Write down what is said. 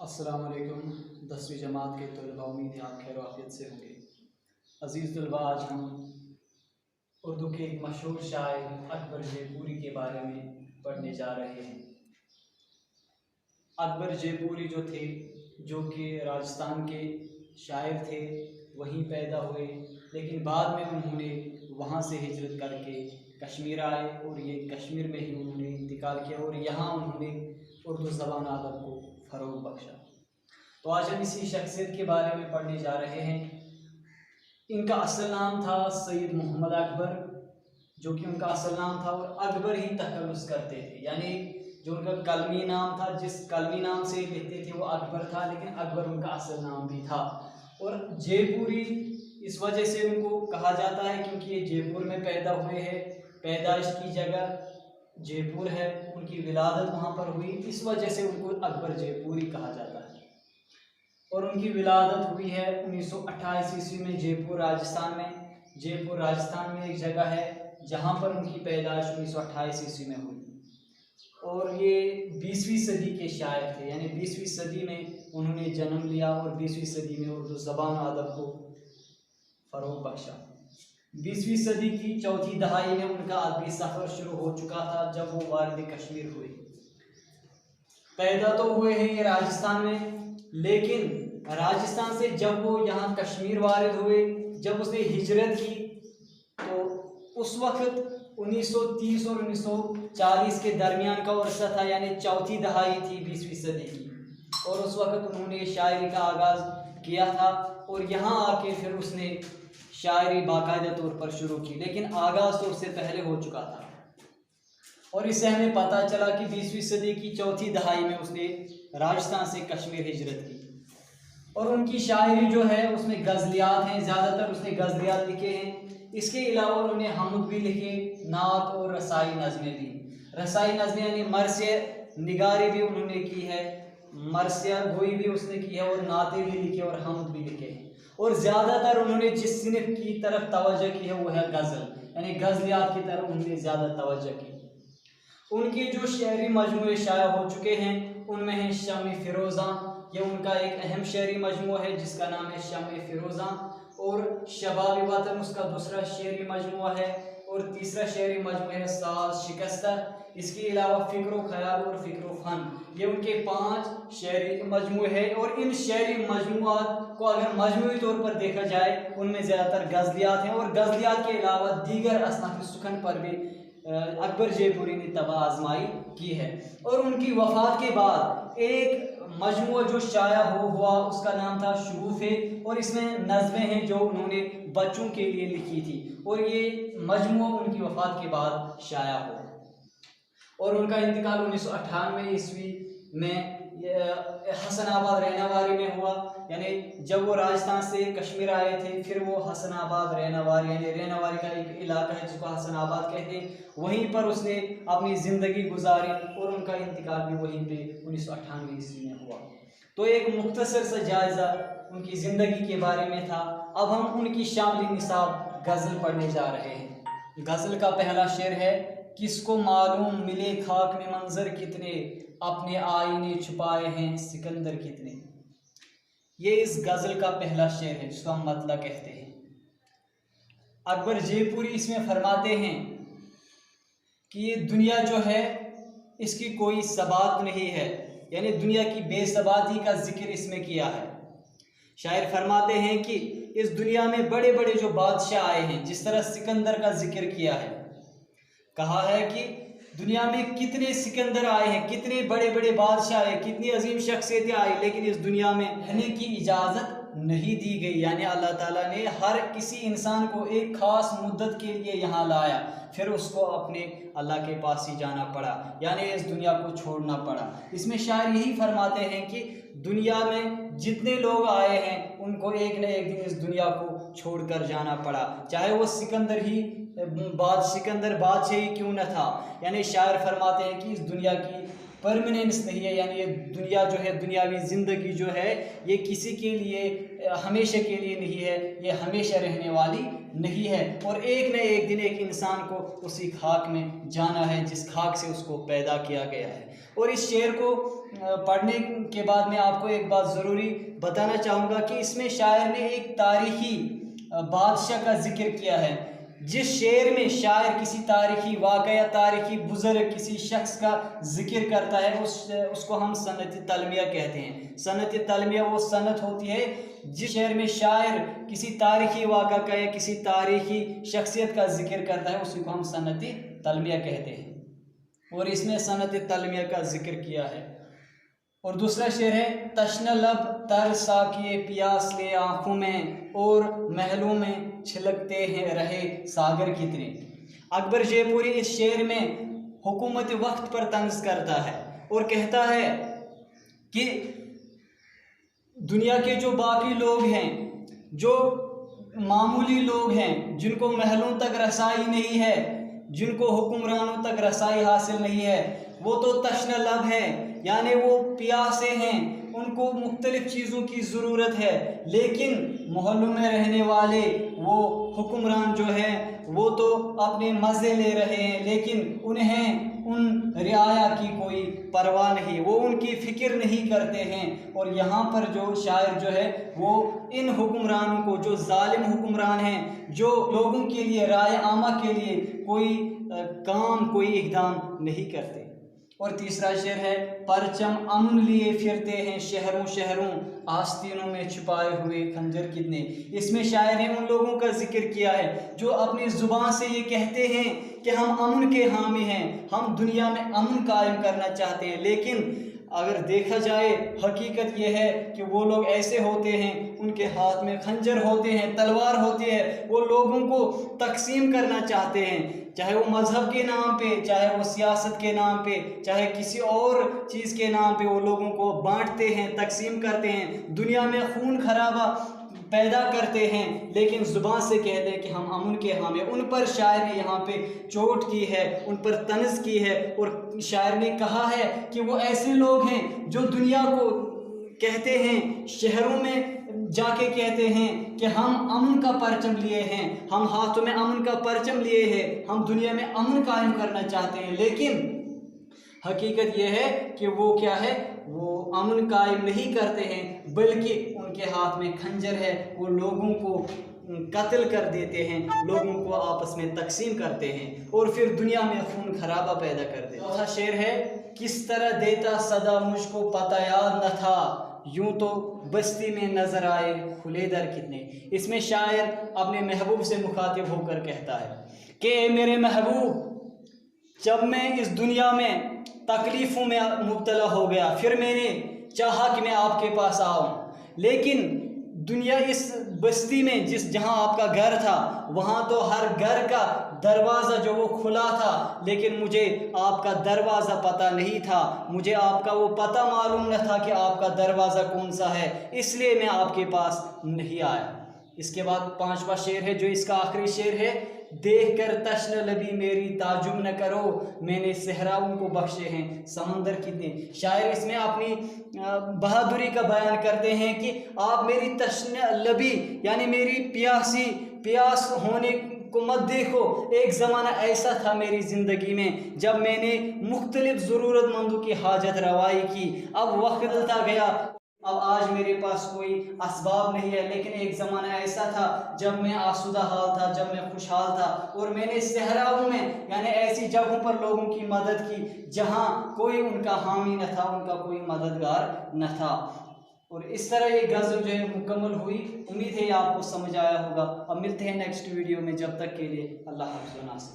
السلام علیکم 10ویں جماعت کے طلباء، امید ہے آپ خیر و عافیت سے ہوں گے۔ عزیز طلباء، آج ہم اردو کے ایک مشہور شاعر اکبر جے پوری کے بارے میں پڑھنے جا رہے ہیں۔ اکبر جے پوری جو تھے، جو کہ راجستھان کے شاعر تھے، وہیں پیدا ہوئے، لیکن بعد میں انہوں نے وہاں سے ہجرت کر کے کشمیر آئے اور یہ کشمیر میں ہی انہوں نے انتقال کیا اور یہاں انہوں نے اردو زبان ادب کو فروغ بخشا۔ تو آج ہم اسی شخصیت کے بارے میں پڑھنے جا رہے ہیں۔ ان کا اصل نام تھا سید محمد اکبر، جو کہ ان کا اصل نام تھا، اور اکبر ہی تخلص کرتے تھے، یعنی جو ان کا قلمی نام تھا، جس قلمی نام سے لکھتے تھے وہ اکبر تھا، لیکن اکبر ان کا اصل نام بھی تھا۔ اور جے پوری اس وجہ سے ان کو کہا جاتا ہے کیونکہ یہ جے پور میں پیدا ہوئے ہیں، پیدائش کی جگہ جے پور ہے، ان کی ولادت وہاں پر ہوئی، اس وجہ سے ان کو اکبر جے پوری کہا جاتا ہے۔ اور ان کی ولادت ہوئی ہے 1928 عیسوی میں جے پور راجستھان میں۔ جے پور راجستھان میں ایک جگہ ہے جہاں پر ان کی پیدائش 1928 عیسوی میں ہوئی، اور یہ 20ویں صدی کے شاعر تھے، یعنی 20ویں صدی میں انہوں نے جنم لیا اور 20ویں صدی میں اردو زبان و ادب کو فروغ بخشا۔ 20ویں صدی کی چوتھی دہائی میں ان کا ادبی سفر شروع ہو چکا تھا جب وہ وارد کشمیر ہوئے۔ پیدا تو ہوئے ہیں یہ راجستھان میں، لیکن راجستھان سے جب وہ یہاں کشمیر وارد ہوئے، جب اس نے ہجرت کی، تو اس وقت 1930 اور 1940 کے درمیان کا عرصہ تھا، یعنی چوتھی دہائی تھی 20ویں صدی کی، اور اس وقت انہوں نے شاعری کا آغاز کیا تھا، اور یہاں آ کے پھر اس نے شاعری باقاعدہ طور پر شروع کی، لیکن آغاز تو اس سے پہلے ہو چکا تھا۔ اور اس سے ہمیں پتہ چلا کہ 20ویں صدی کی چوتھی دہائی میں اس نے راجستھان سے کشمیر ہجرت کی۔ اور ان کی شاعری جو ہے اس میں غزلیات ہیں، زیادہ تر اس نے غزلیات لکھے ہیں۔ اس کے علاوہ انہوں نے حمد بھی لکھے، نعت اور رسائی نظمیں بھی۔ رسائی نظمیں یعنی مرثیہ نگاری بھی انہوں نے کی ہے، مرثیہ گوئی بھی اس نے کی ہے، اور نعتیں بھی لکھے اور حمد بھی لکھے ہیں۔ اور زیادہ تر انہوں نے جس صنف کی طرف توجہ کی ہے وہ ہے غزل، یعنی غزلیات کی طرف انہوں نے زیادہ توجہ کی۔ ان کے جو شعری مجموعے شائع ہو چکے ہیں ان میں ہیں شمع فروزاں، یہ ان کا ایک اہم شعری مجموعہ ہے جس کا نام ہے شمع فروزاں، اور شباب وطن اس کا دوسرا شعری مجموعہ ہے، اور تیسرا شعری مجموعہ ہے ساز شکستہ۔ اس کے علاوہ فکر و خیال اور فکر و فن، یہ ان کے 5 شعری مجموعے ہیں۔ اور ان شعری مجموعات کو اگر مجموعی طور پر دیکھا جائے ان میں زیادہ تر غزلیات ہیں، اور غزلیات کے علاوہ دیگر اصناف سخن پر بھی اکبر جے پوری نے طبع آزمائی کی ہے۔ اور ان کی وفات کے بعد ایک مجموعہ جو شائع ہوا اس کا نام تھا شگوفے، اور اس میں نظمیں ہیں جو انہوں نے بچوں کے لیے لکھی تھی، اور یہ مجموعہ ان کی وفات کے بعد شائع ہوا۔ اور ان کا انتقال 1998 عیسوی میں حسن آباد رہناواری میں ہوا، یعنی جب وہ راجستھان سے کشمیر آئے تھے، پھر وہ حسن آباد رہناواری، یعنی رہناواری کا ایک علاقہ ہے جس کو حسن آباد کہتے ہیں، وہیں پر اس نے اپنی زندگی گزاری، اور ان کا انتقال بھی وہیں پہ 1998 عیسوی میں ہوا۔ تو ایک مختصر سا جائزہ ان کی زندگی کے بارے میں تھا۔ اب ہم ان کی شامل نصاب غزل پڑھنے جا رہے ہیں۔ غزل کا پہلا شعر ہے: کس کو معلوم ملے خاک میں منظر کتنے، اپنے آئینے چھپائے ہیں سکندر کتنے۔ یہ اس غزل کا پہلا شعر ہے جس کو ہم مطلع کہتے ہیں۔ اکبر جے پوری اس میں فرماتے ہیں کہ یہ دنیا جو ہے اس کی کوئی ثبات نہیں ہے، یعنی دنیا کی بے ثباتی کا ذکر اس میں کیا ہے۔ شاعر فرماتے ہیں کہ اس دنیا میں بڑے بڑے جو بادشاہ آئے ہیں، جس طرح سکندر کا ذکر کیا ہے، کہا ہے کہ دنیا میں کتنے سکندر آئے ہیں، کتنے بڑے بڑے بادشاہ آئے، کتنی عظیم شخصیتیں آئی، لیکن اس دنیا میں رہنے کی اجازت نہیں دی گئی، یعنی اللہ تعالیٰ نے ہر کسی انسان کو ایک خاص مدت کے لیے یہاں لایا، پھر اس کو اپنے اللہ کے پاس ہی جانا پڑا، یعنی اس دنیا کو چھوڑنا پڑا۔ اس میں شاعر یہی فرماتے ہیں کہ دنیا میں جتنے لوگ آئے ہیں ان کو ایک نہ ایک دن اس دنیا کو چھوڑ کر جانا پڑا، چاہے وہ سکندر بادشاہ ہی کیوں نہ تھا۔ یعنی شاعر فرماتے ہیں کہ اس دنیا کی پرماننس نہیں ہے، یعنی یہ دنیا جو ہے، دنیاوی زندگی جو ہے، یہ کسی کے لیے ہمیشہ کے لیے نہیں ہے، یہ ہمیشہ رہنے والی نہیں ہے، اور ایک نہ ایک دن ایک انسان کو اسی خاک میں جانا ہے جس خاک سے اس کو پیدا کیا گیا ہے۔ اور اس شعر کو پڑھنے کے بعد میں آپ کو ایک بات ضروری بتانا چاہوں گا کہ اس میں شاعر نے ایک تاریخی بادشاہ کا ذکر کیا ہے۔ جس شعر میں شاعر کسی تاریخی واقعہ، تاریخی بزرگ، کسی شخص کا ذکر کرتا ہے اس کو ہم سنت تلمیہ کہتے ہیں۔ سنت تلمیہ وہ سنت ہوتی ہے جس شعر میں شاعر کسی تاریخی واقعہ کا یا کسی تاریخی شخصیت کا ذکر کرتا ہے، اسی کو ہم سنت تلمیہ کہتے ہیں، اور اس میں سنت تلمیہ کا ذکر کیا ہے۔ اور دوسرا شعر ہے تشنہ لب تر ساکیے پیاس لے آنکھوں میں، اور محلوں میں چھلکتے ہیں رہے ساگر کتنے۔ اکبر جے پوری اس شعر میں حکومت وقت پر طنز کرتا ہے اور کہتا ہے کہ دنیا کے جو باقی لوگ ہیں، جو معمولی لوگ ہیں، جن کو محلوں تک رسائی نہیں ہے، جن کو حکمرانوں تک رسائی حاصل نہیں ہے، وہ تو تشنہ لب ہے، یعنی وہ پیاسے ہیں، ان کو مختلف چیزوں کی ضرورت ہے، لیکن محلوں میں رہنے والے وہ حکمران جو ہیں وہ تو اپنے مزے لے رہے ہیں، لیکن انہیں ان رعایا کی کوئی پرواہ نہیں، وہ ان کی فکر نہیں کرتے ہیں۔ اور یہاں پر جو شاعر جو ہے وہ ان حکمرانوں کو، جو ظالم حکمران ہیں، جو لوگوں کے لیے، رائے عامہ کے لیے کوئی کام، کوئی اقدام نہیں کرتے۔ اور تیسرا شعر ہے پرچم امن لیے پھرتے ہیں شہروں شہروں، آستینوں میں چھپائے ہوئے خنجر کتنے۔ اس میں شاعر نے ان لوگوں کا ذکر کیا ہے جو اپنی زبان سے یہ کہتے ہیں کہ ہم امن کے حامی ہیں، ہم دنیا میں امن قائم کرنا چاہتے ہیں، لیکن اگر دیکھا جائے حقیقت یہ ہے کہ وہ لوگ ایسے ہوتے ہیں، ان کے ہاتھ میں خنجر ہوتے ہیں، تلوار ہوتی ہے، وہ لوگوں کو تقسیم کرنا چاہتے ہیں، چاہے وہ مذہب کے نام پہ، چاہے وہ سیاست کے نام پہ، چاہے کسی اور چیز کے نام پہ، وہ لوگوں کو بانٹتے ہیں، تقسیم کرتے ہیں، دنیا میں خون خرابہ پیدا کرتے ہیں، لیکن زبان سے کہتے ہیں کہ ہم امن کے حامی ہیں۔ ان پر شاعر نے یہاں پہ چوٹ کی ہے، ان پر طنز کی ہے، اور شاعر نے کہا ہے کہ وہ ایسے لوگ ہیں جو دنیا کو کہتے ہیں، شہروں میں جا کے کہتے ہیں کہ ہم امن کا پرچم لیے ہیں، ہم ہاتھوں میں امن کا پرچم لیے ہیں، ہم دنیا میں امن قائم کرنا چاہتے ہیں، لیکن حقیقت یہ ہے کہ وہ کیا ہے، وہ امن قائم نہیں کرتے ہیں، بلکہ ان کے ہاتھ میں خنجر ہے، وہ لوگوں کو قتل کر دیتے ہیں، لوگوں کو آپس میں تقسیم کرتے ہیں، اور پھر دنیا میں خون خرابہ پیدا کرتے ہیں۔ چوتھا شعر ہے کس طرح دیتا صدا مجھ کو پتہ یاد نہ تھا، یوں تو بستی میں نظر آئے کھلے در کتنے۔ اس میں شاعر اپنے محبوب سے مخاطب ہو کر کہتا ہے کہ اے میرے محبوب، جب میں اس دنیا میں تکلیفوں میں مبتلا ہو گیا، پھر میں نے چاہا کہ میں آپ کے پاس آؤں، لیکن دنیا اس بستی میں جہاں آپ کا گھر تھا، وہاں تو ہر گھر کا دروازہ جو وہ کھلا تھا، لیکن مجھے آپ کا دروازہ پتہ نہیں تھا، مجھے آپ کا وہ پتہ معلوم نہ تھا کہ آپ کا دروازہ کون سا ہے، اس لیے میں آپ کے پاس نہیں آیا۔ اس کے بعد پانچواں شعر ہے جو اس کا آخری شعر ہے دیکھ کر تشنہ لبی میری تعجب نہ کرو، میں نے صحراؤں کو بخشے ہیں سمندر کتنے۔ شاعر اس میں اپنی بہادری کا بیان کرتے ہیں کہ آپ میری تشنہ لبی یعنی میری پیاس ہونے کو مت دیکھو، ایک زمانہ ایسا تھا میری زندگی میں جب میں نے مختلف ضرورت مندوں کی حاجت روائی کی، اب وقت بدلتا گیا، اب آج میرے پاس کوئی اسباب نہیں ہے، لیکن ایک زمانہ ایسا تھا جب میں آسودہ حال تھا، جب میں خوشحال تھا، اور میں نے صحراؤں میں یعنی ایسی جگہوں پر لوگوں کی مدد کی جہاں کوئی ان کا حامی نہ تھا، ان کا کوئی مددگار نہ تھا۔ اور اس طرح یہ غزل جو ہے مکمل ہوئی۔ امید ہے یہ آپ کو سمجھ آیا ہوگا۔ اب ملتے ہیں نیکسٹ ویڈیو میں، جب تک کے لیے اللہ حافظ و ناصر۔